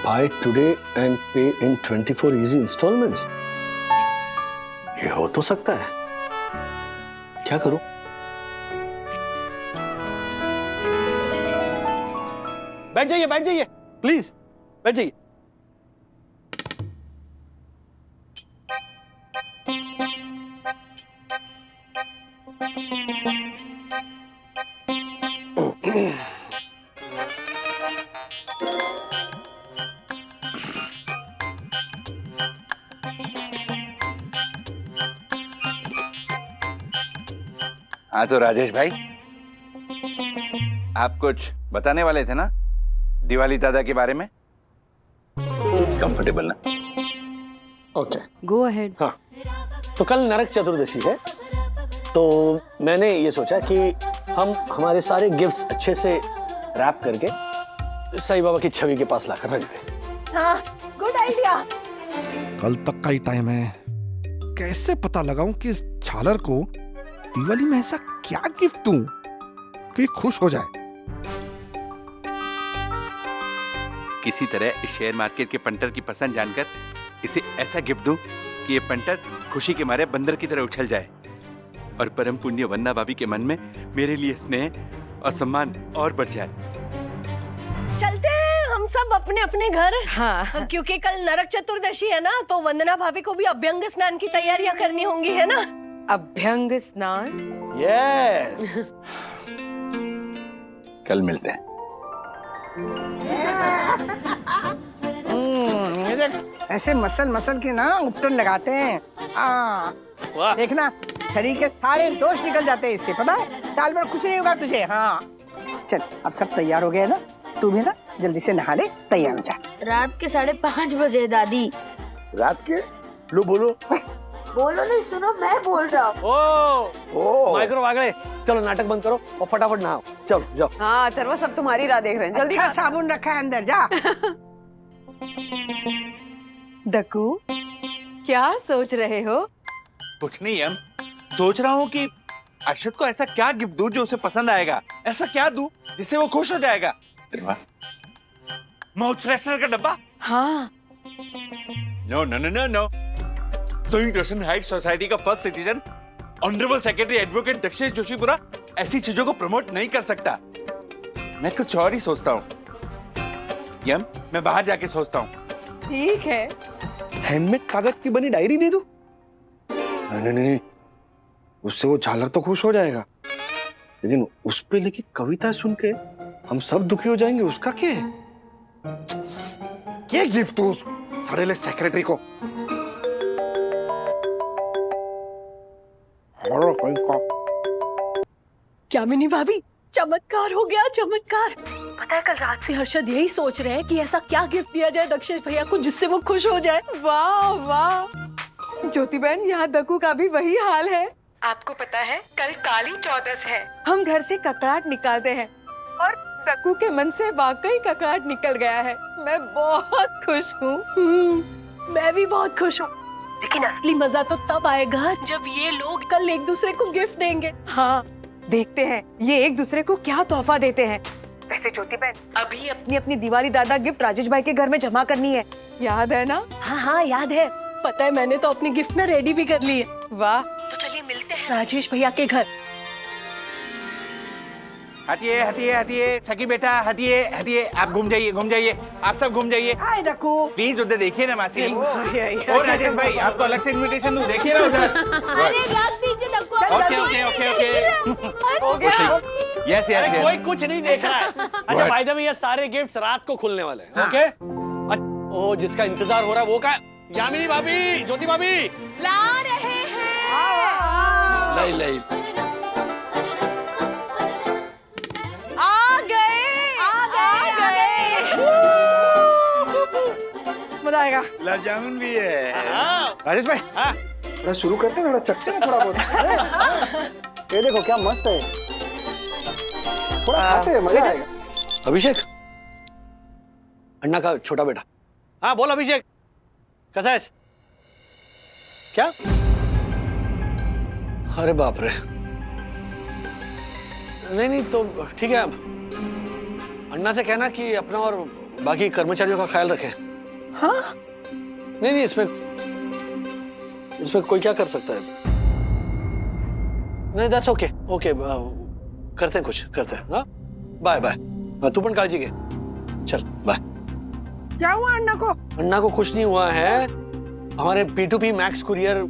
Speaker 4: Buy today and pay in 24 easy installments. ये हो तो सकता है, क्या करूं? बैठ जाइए प्लीज, बैठ जाइए।
Speaker 5: हाँ तो राजेश भाई, आप कुछ बताने वाले थे ना दिवाली दादा के बारे में? कंफर्टेबल ना?
Speaker 4: Okay
Speaker 2: go ahead.
Speaker 4: हाँ तो कल नरक चतुर्दशी है, तो मैंने ये सोचा कि हम हमारे सारे गिफ्ट्स अच्छे से रैप करके साईं बाबा की छवि के पास लाकर रख दें।
Speaker 8: हाँ, गुड आइडिया।
Speaker 9: कल तक का ही टाइम है। कैसे पता लगाऊं कि इस झालर को दिवाली में ऐसा क्या गिफ्ट दूं कि खुश हो जाए।
Speaker 5: किसी तरह इस शेयर मार्केट के पंटर की पसंद जानकर इसे ऐसा गिफ्ट दूं कि ये पंटर खुशी के मारे बंदर की तरह उछल जाए और परम पुण्य वंदना भाभी के मन में मेरे लिए स्नेह और सम्मान और बढ़ जाए।
Speaker 8: चलते हैं हम सब अपने अपने घर। हाँ, क्योंकि कल नरक चतुर्दशी है ना, तो वंदना भाभी को भी अभ्यंग स्नान की तैयारियां करनी होंगी, है ना?
Speaker 1: अभ्यंग स्नान?
Speaker 4: यस।
Speaker 5: कल मिलते हैं।
Speaker 7: ऐसे मसल मसल के ना उपटन लगाते हैं। देखना, शरीर के सारे दोष निकल जाते हैं इससे, पता है? साल भर कुछ नहीं होगा तुझे। हाँ चल, अब सब तैयार हो गए ना, तू भी ना जल्दी से नहा ले, तैयार हो जा।
Speaker 13: रात के 5:30 बजे दादी।
Speaker 6: रात के? लो बोलो।
Speaker 13: बोलो नहीं, सुनो, मैं बोल रहा हूँ।
Speaker 4: ओ माइक्रो वागड़े, चलो नाटक बंद करो और फटाफट नहाओ। चलो जाओ।
Speaker 2: हाँ अथर्वा, सब तुम्हारी राह देख रहे हैं, जल्दी।
Speaker 7: अच्छा साबुन रखा है अंदर, जा।
Speaker 1: दक्कू, क्या सोच रहे हो?
Speaker 5: कुछ नहीं हम सोच रहा हूँ कि अर्शद को ऐसा क्या गिफ्ट दूं जो उसे पसंद आएगा, ऐसा क्या दूं जिससे वो खुश हो जाएगा। माउथ फ्रेशनर का डब्बा?
Speaker 1: हाँ।
Speaker 5: No no no no no, सोइंग रोशन हाइट्स सोसाइटी का first citizen honourable secretary advocate Dakshesh Joshipura ऐसी चीजों को प्रमोट नहीं कर सकता। मैं कुछ और ही सोचता हूँ। यम, मैं बाहर जाके सोचता हूँ।
Speaker 1: ठीक है।
Speaker 9: हैंडमेड कागज की बनी डायरी दे दूं? नहीं नहीं नहीं, उससे वो झालर तो खुश हो जाएगा, लेकिन उस पे लिखी कविता सुन के हम सब दुखी हो जाएंगे। उसका क्या है? क्या गिफ्ट दूं उस सड़ेले सेक्रेटरी को?
Speaker 8: यामिनी भाभी, चमत्कार हो गया, चमत्कार। पता है, कल रात से हर्षद यही सोच रहे हैं कि ऐसा क्या गिफ्ट दिया जाए दक्षेश भैया को जिससे वो खुश हो जाए।
Speaker 1: वाह वाह ज्योति बहन, यहाँ दक्कू का भी वही हाल है। आपको पता है, कल काली चौदस है। हम घर से ककड़ाहट निकालते हैं और दक्कू के मन से वाकई ककड़ाहट निकल गया है। मैं बहुत खुश हूँ।
Speaker 8: मैं भी बहुत खुश हूँ, लेकिन असली मजा तो तब आएगा जब ये लोग कल एक दूसरे को गिफ्ट देंगे।
Speaker 1: हाँ, देखते हैं ये एक दूसरे को क्या तोहफा देते हैं। वैसे ज्योति बहन, अभी अपनी अपनी दिवाली दादा गिफ्ट राजेश भाई के घर में जमा करनी है, याद है ना?
Speaker 8: हाँ हाँ याद है, पता है, मैंने तो अपनी गिफ्ट ना रेडी भी कर ली है।
Speaker 1: वाह,
Speaker 8: तो चलिए मिलते हैं राजेश भैया के घर।
Speaker 5: हटिए हटिए हटिए, सखी बेटा हटिए हटिए, आप घूम जाइए, आप सब घूम जाइए।
Speaker 7: हाय दक्कू,
Speaker 5: प्लीज उधर देखिए ना मासी। और राजेश भाई, आपको अलग से इनविटेशन दूं, देखिए ना उधर।
Speaker 12: अरे रख दीजिए Dakku.
Speaker 5: Okay okay okay okay,
Speaker 1: हो गया।
Speaker 5: यस यस
Speaker 4: कोई कुछ नहीं देख रहा है। अच्छा बाय द वे, ये सारे गिफ्ट्स रात को खुलने वाले हैं। ओके। ओ, जिसका इंतजार हो रहा है वो का? यामिनी भाभी, ज्योति भाभी
Speaker 8: ला रहे हैं।
Speaker 4: नहीं नहीं,
Speaker 7: मजा आएगा।
Speaker 6: गुलाब जामुन भी है।
Speaker 9: राजेश भाई, थोड़ा शुरू करते हैं, थोड़ा चखते ना थोड़ा बहुत। ये देखो क्या मस्त है, थोड़ा खाते हैं, मजा आएगा।
Speaker 4: अभिषेक, अन्ना का छोटा बेटा। हाँ बोल अभिषेक, कैसा है? क्या? अरे बाप रे। नहीं नहीं, तो ठीक है, अन्ना से कहना कि अपना और बाकी कर्मचारियों का ख्याल रखें।
Speaker 7: हाँ?
Speaker 4: नहीं नहीं, इसमें कोई क्या कर सकता है? नहीं, दैट्स ओके ओके, करते हैं, कुछ करते हैं। हाँ, बाय बाय, तू पण काळजी घे, चल बाय।
Speaker 7: क्या हुआ अन्ना को?
Speaker 4: अन्ना को कुछ नहीं हुआ है। हमारे P2P मैक्स कुरियर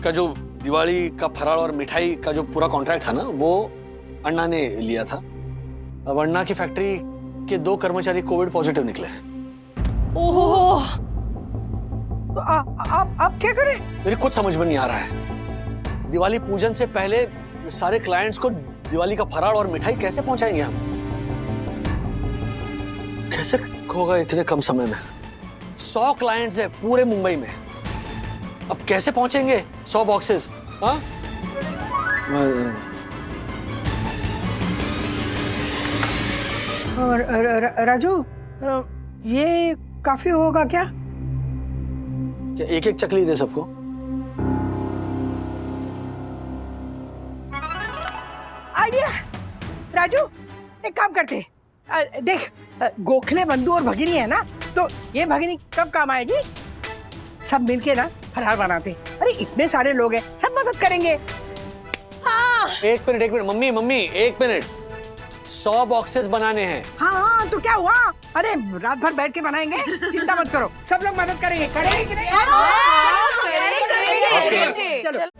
Speaker 4: का जो दिवाली का फराळ और मिठाई का जो पूरा कॉन्ट्रैक्ट था ना, वो अन्ना ने लिया था। अब अन्ना की फैक्ट्री के 2 कर्मचारी कोविड पॉजिटिव निकले हैं।
Speaker 8: ओह,
Speaker 7: तो आप क्या करें?
Speaker 4: मेरी कुछ समझ में नहीं आ रहा है। दिवाली पूजन से पहले सारे क्लाइंट्स को दिवाली का फराळ और मिठाई कैसे पहुंचाएंगे हम? कैसे होगा इतने कम समय में? 100 क्लाइंट्स है पूरे मुंबई में। अब कैसे पहुंचेंगे 100 बॉक्सेस? हाँ
Speaker 7: और राजू, ये काफी होगा क्या?
Speaker 4: क्या एक एक चकली दे सबको?
Speaker 7: आइडिया। राजू, एक काम करते, देख, गोखले बंधु और भगिनी है ना, तो ये भगिनी कब काम आएगी? सब मिलके ना फरार बनाते। अरे इतने सारे लोग हैं, सब मदद करेंगे।
Speaker 10: हाँ।
Speaker 4: एक मिनट मम्मी, एक मिनट। 100 बॉक्सेस बनाने हैं।
Speaker 7: हाँ, तो क्या हुआ? अरे रात भर बैठ के बनाएंगे, चिंता मत करो, सब लोग मदद करेंगे। करेंगे। चलो।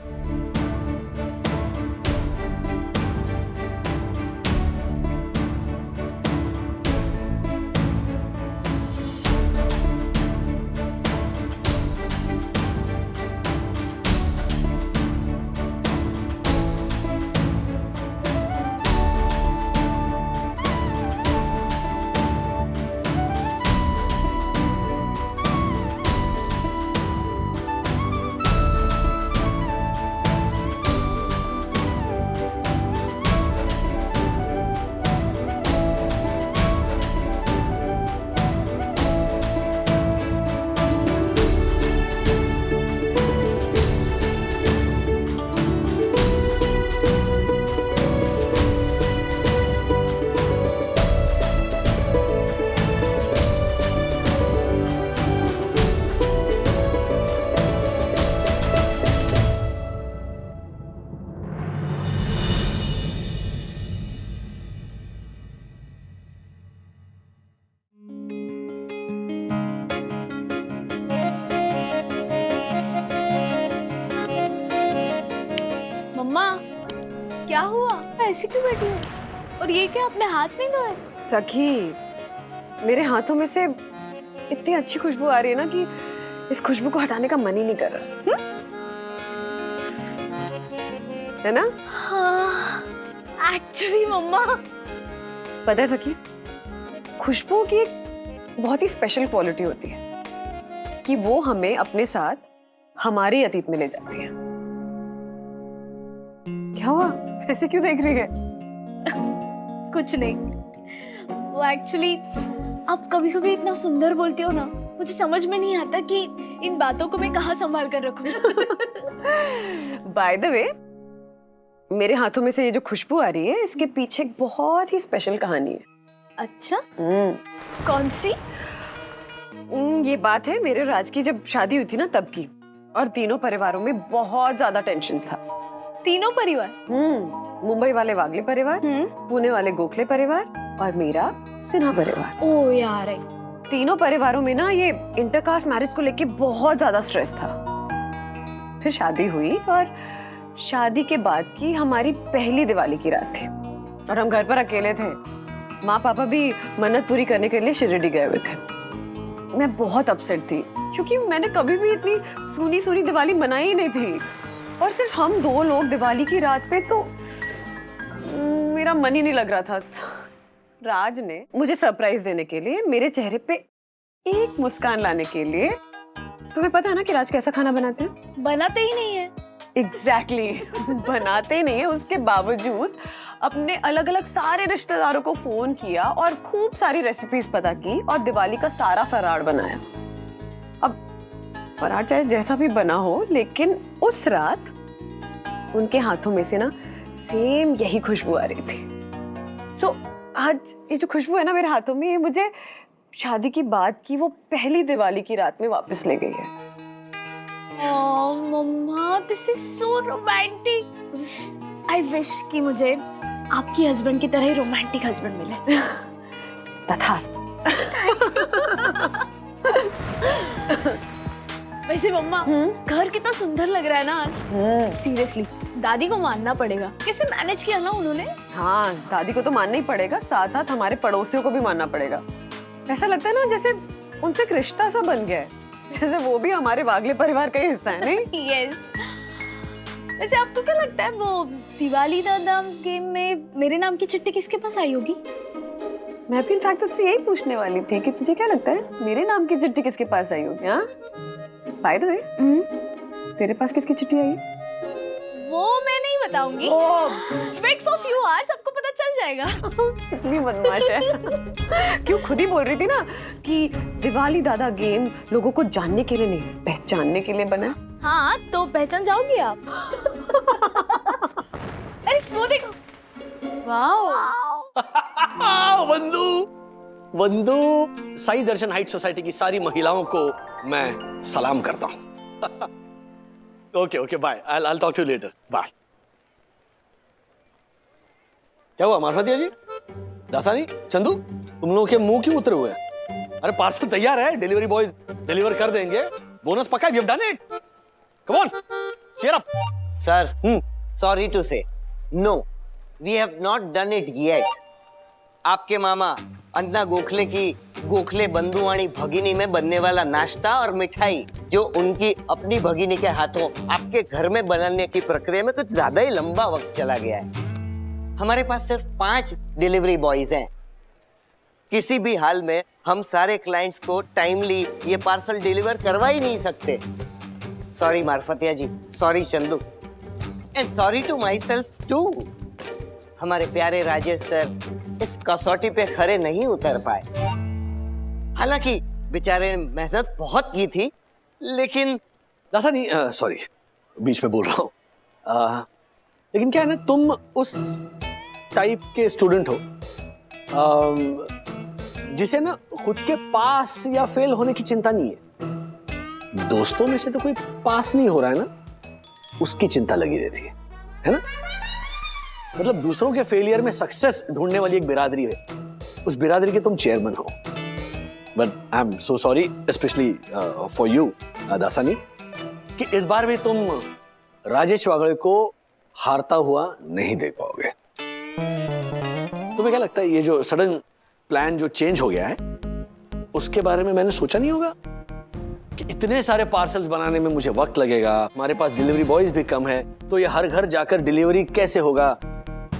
Speaker 13: मम्मा क्या हुआ? ऐसे क्यों बैठी हो? और ये क्या अपने हाथ नहीं धोए?
Speaker 2: सखी, मेरे हाथों में से इतनी अच्छी खुशबू आ रही है ना कि इस खुशबू को हटाने का मन ही नहीं कर रहा। है ना?
Speaker 13: हाँ, एक्चुअली मम्मा
Speaker 2: पता है सखी, खुशबू की एक बहुत ही स्पेशल क्वालिटी होती है कि वो हमें अपने साथ हमारे अतीत में ले जाती है। क्या हुआ? ऐसे क्यों देख रही है?
Speaker 13: कुछ नहीं, वो एक्चुअली आप कभी-कभी इतना सुंदर बोलती हो ना, मुझे समझ में नहीं आता कि इन बातों को मैं कहाँ संभाल कर रखूं।
Speaker 2: बाय द वे, मेरे हाथों में से ये जो खुशबू आ रही है, इसके पीछे एक बहुत ही स्पेशल कहानी है।
Speaker 13: अच्छा? कौन सी?
Speaker 2: ये बात है मेरे राज की जब शादी हुई थी ना तब की, और तीनों परिवारों में बहुत ज्यादा टेंशन था।
Speaker 13: तीनों परिवार?
Speaker 2: मुंबई वाले वागले परिवार, पुणे वाले गोखले परिवार और मेरा सिन्हा परिवार।
Speaker 13: ओ यार,
Speaker 2: तीनों परिवारों में ना ये इंटरकास्ट मैरिज को लेके बहुत ज्यादा स्ट्रेस था। फिर शादी हुई और शादी के बाद की हमारी पहली दिवाली की रात थी और हम घर पर अकेले थे। माँ पापा भी मन्नत पूरी करने के लिए शिरडी गए हुए थे। मैं बहुत अपसेट थी क्योंकि मैंने कभी भी इतनी सूनी सूनी दिवाली मनाई ही नहीं थी, और सिर्फ हम दो लोग दिवाली की रात पे, तो मेरा मन ही नहीं लग रहा था। राज ने मुझे सरप्राइज देने के लिए, मेरे चेहरे पे एक मुस्कान लाने के लिए, तुम्हें पता है ना कि राज कैसा खाना बनाते हैं?
Speaker 13: बनाते ही नहीं है।
Speaker 2: एग्जैक्टली बनाते ही नहीं है। उसके बावजूद अपने अलग अलग सारे रिश्तेदारों को फोन किया और खूब सारी रेसिपीज पता की और दिवाली का सारा फरार बनाया। अब फरार चाहे जैसा भी बना हो, लेकिन उस रात उनके हाथों में से ना सेम यही खुशबू आ रही थी। सो आज ये जो खुशबू है ना मेरे हाथों में, ये मुझे शादी की बाद की वो पहली दिवाली की रात में वापस ले गई है।
Speaker 13: ओह मम्मा, this is so romantic. I wish कि मुझे आपकी हस्बैंड की तरह ही रोमांटिक हस्बैंड मिले।
Speaker 2: तथास्तु।
Speaker 13: वैसे मम्मा, घर कितना सुंदर लग रहा है ना आज। सीरियसली दादी को मानना पड़ेगा, कैसे मैनेज किया ना उन्होंने।
Speaker 2: हाँ, दादी को तो मानना ही पड़ेगा, साथ साथ हमारे पड़ोसियों को भी मानना पड़ेगा। ऐसा लगता है ना जैसे उनसे एक रिश्ता सा बन गया है, जैसे वो भी हमारे वागले परिवार का ही हिस्सा है। नहीं?
Speaker 13: यस। वैसे आपको क्या लगता है वो दिवाली दादा गेम में मेरे नाम की चिट्ठी किसके पास आई होगी?
Speaker 2: मैं भी इनफैक्ट तुझसे यही पूछने वाली थी कि तुझे क्या लगता है मेरे नाम की चिट्ठी किसके पास आई होगी? हाँ, बाय द वे तेरे पास किसकी चिट्ठी आई?
Speaker 8: वो मैं नहीं बताऊंगी। वेट फॉर फ्यू आवर्स, सबको पता चल जाएगा।
Speaker 2: कितनी बदमाश है। क्यों खुद ही बोल रही थी ना कि दिवाली दादा गेम लोगों को जानने के लिए नहीं, पहचानने के लिए बना है।
Speaker 8: हाँ, तो पहचान जाओगी आप। अरे वो देखो,
Speaker 4: wow Vandu, Vandu Sai Darshan high society की सारी महिलाओं को मैं सलाम करता हूँ। Okay okay bye, I'll talk to you later. Bye. क्या हुआ मार्फतिया जी, दासानी, चंदू, तुम लोगों के मुंह क्यों उतरे हुए हैं? अरे पार्सल तैयार है, डिलीवरी बॉयज डिलीवर कर देंगे, बोनस पक्का है, we have done it, come on, cheer up.
Speaker 11: Sir, sorry to say, no, we have not done it yet. आपके मामा अन्ना गोखले की गोखले बंधुआणी भगिनी में बनने वाला नाश्ता और मिठाई जो उनकी अपनी भगिनी के हाथों आपके घर में बनाने की प्रक्रिया में कुछ ज्यादा ही लंबा वक्त चला गया है। हमारे पास सिर्फ 5 डिलीवरी बॉयज हैं। किसी भी हाल में हम सारे क्लाइंट्स को टाइमली ये पार्सल डिलीवर करवा ही नहीं सकते। Sorry Marfatia ji, sorry Chandu, and sorry to myself too. हमारे प्यारे राजेश सर इस कसौटी पे खरे नहीं उतर पाए। हालांकि बेचारे ने मेहनत बहुत की थी, लेकिन
Speaker 4: दासा नहीं, सॉरी बीच में बोल रहा हूँ, लेकिन क्या है ना, तुम उस टाइप के स्टूडेंट हो जिसे ना खुद के पास या फेल होने की चिंता नहीं है। दोस्तों में से तो कोई पास नहीं हो रहा है ना, उसकी चिंता लगी रहती है ना? मतलब दूसरों के फेलियर में सक्सेस ढूंढने वाली एक बिरादरी है, उस बिरादरी के तुम चेयरमैन हो। But I am so sorry specially for you Dasani कि इस बार भी तुम राजेश वागड़े को हारता हुआ नहीं देख पाओगे। तुम्हें क्या लगता है ये जो सडन प्लान जो चेंज हो गया है उसके बारे में मैंने सोचा नहीं होगा कि इतने सारे पार्सल्स बनाने में मुझे वक्त लगेगा, हमारे पास डिलीवरी बॉयज भी कम है, तो ये हर घर जाकर डिलीवरी कैसे होगा,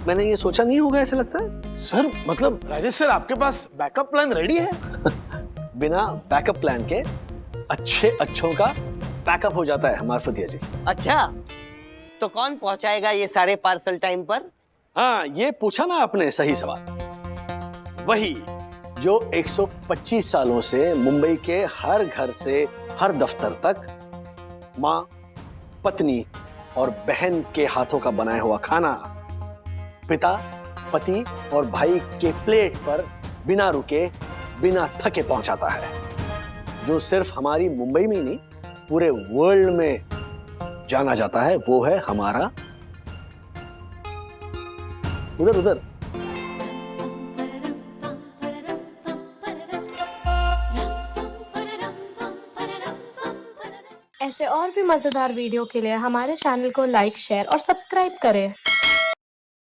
Speaker 4: मैंने ये सोचा नहीं होगा ऐसा लगता है।
Speaker 9: सर मतलब राजेश सर आपके पास बैकअप प्लान रेडी है?
Speaker 4: बिना बैकअप प्लान के अच्छों का बैकअप हो जाता है मार्फतिया जी।
Speaker 11: अच्छा, तो कौन पहुंचाएगा ये सारे पार्सल टाइम पर?
Speaker 4: हाँ, ये पूछा ना आपने सही सवाल। वही जो 125 सालों से मुंबई के हर घर से हर दफ्तर तक माँ, पत्नी और बहन के हाथों का बनाया हुआ खाना पिता, पति और भाई के प्लेट पर बिना रुके बिना थके पहुंचाता है, जो सिर्फ हमारी मुंबई में ही नहीं पूरे वर्ल्ड में जाना जाता है, वो है हमारा उधर
Speaker 8: ऐसे और भी मजेदार वीडियो के लिए हमारे चैनल को लाइक, शेयर और सब्सक्राइब करें।